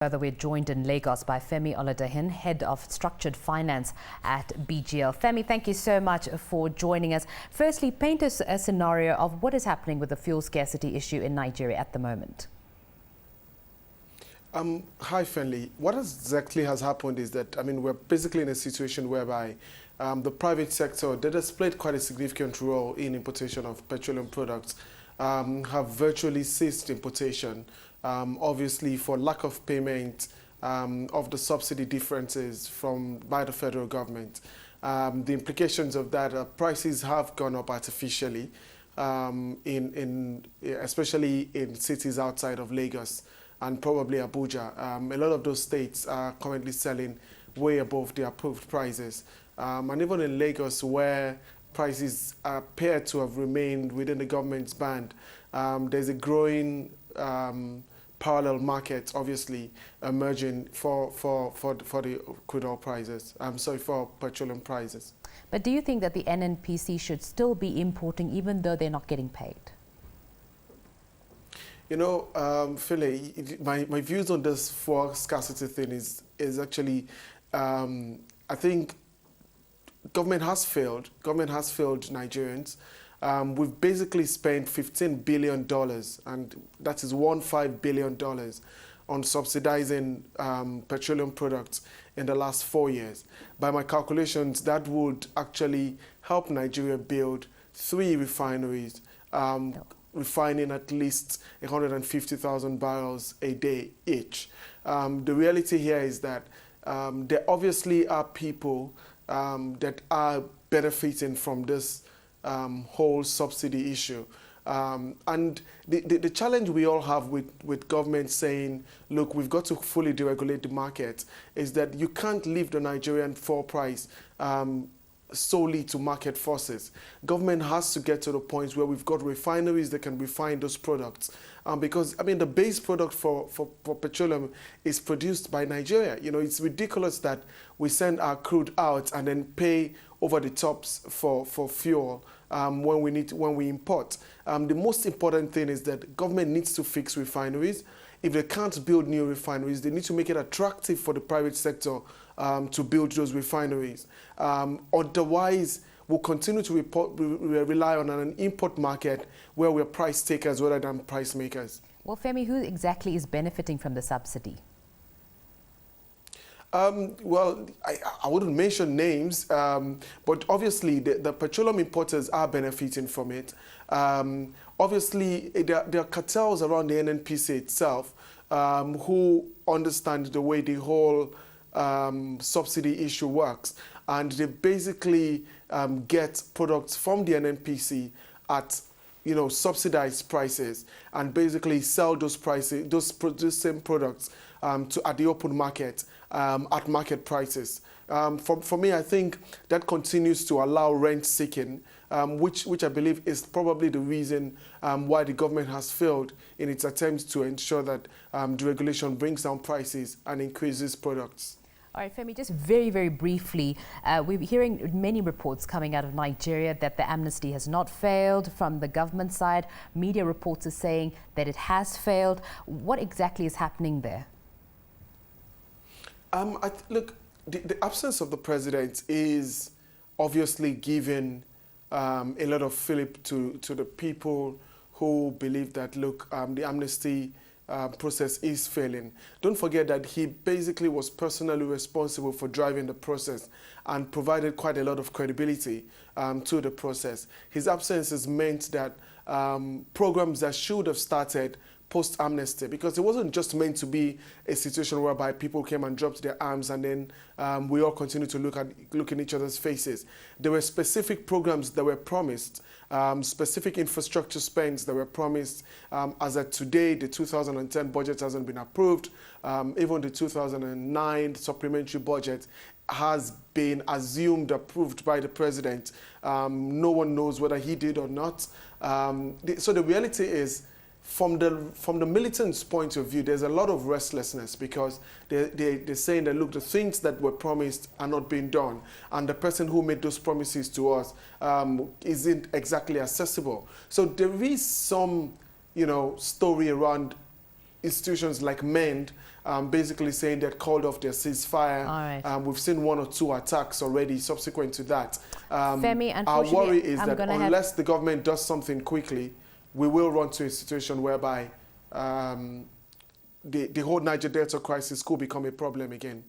Further, we're joined in Lagos by Femi Oladehin, Head of Structured Finance at BGL. Femi, thank you so much for joining us. Firstly, paint us a scenario of what is happening with the fuel scarcity issue in Nigeria at the moment. Hi, Fenly. What exactly has happened is that, we're basically in a situation whereby the private sector that has played quite a significant role in importation of petroleum products have virtually ceased importation. Obviously, for lack of payment of the subsidy differences by the federal government. The implications of that prices have gone up artificially, especially in cities outside of Lagos and probably Abuja. A lot of those states are currently selling way above the approved prices. And even in Lagos, where prices appear to have remained within the government's band, there's a growing parallel market, obviously, emerging for the crude oil prices. For petroleum prices. But do you think that the NNPC should still be importing even though they're not getting paid? Philly, my views on this fuel scarcity thing is actually, I think government has failed. Government has failed Nigerians. We've basically spent $15 billion, and that is $15 billion on subsidizing petroleum products in the last 4 years. By my calculations, that would actually help Nigeria build 3 refineries, refining at least 150,000 barrels a day each. The reality here is that there obviously are people that are benefiting from this whole subsidy issue. And the challenge we all have with government saying, look, we've got to fully deregulate the market, is that you can't leave the Nigerian fuel price solely to market forces. Government has to get to the point where we've got refineries that can refine those products. Because, the base product for petroleum is produced by Nigeria. It's ridiculous that we send our crude out and then pay over the tops for fuel when we import. The most important thing is that government needs to fix refineries. If they can't build new refineries, they need to make it attractive for the private sector to build those refineries. Otherwise, we'll continue to rely on an import market where we're price takers rather than price makers. Well, Femi, who exactly is benefiting from the subsidy? Well, I wouldn't mention names, but obviously the petroleum importers are benefiting from it. Obviously, there are cartels around the NNPC itself who understand the way the whole subsidy issue works, and they basically get products from the NNPC at subsidized prices, and basically sell those same products at the open market at market prices. For me, I think that continues to allow rent seeking, which I believe is probably the reason why the government has failed in its attempts to ensure that deregulation brings down prices and increases products. All right, Femi, just very, very briefly, we're hearing many reports coming out of Nigeria that the amnesty has not failed from the government side. Media reports are saying that it has failed. What exactly is happening there? Look, the absence of the president is obviously giving a lot of fillip to the people who believe that, look, the amnesty process is failing. Don't forget that he basically was personally responsible for driving the process and provided quite a lot of credibility to the process. His absence has meant that programs that should have started post-amnesty, because it wasn't just meant to be a situation whereby people came and dropped their arms and then we all continue to look in each other's faces. There were specific programs that were promised, specific infrastructure spends that were promised. As of today, the 2010 budget hasn't been approved. Even the 2009 supplementary budget has been assumed approved by the president. No one knows whether he did or not. So the reality is, from the militants' point of view, there's a lot of restlessness because they're saying that, look, the things that were promised are not being done, and the person who made those promises to us isn't exactly accessible. So there is some, story around institutions like MEND basically saying they called off their ceasefire. All right. We've seen 1 or 2 attacks already subsequent to that. Femi, our worry is I'm that unless the government does something quickly, we will run to a situation whereby the whole Niger Delta crisis could become a problem again.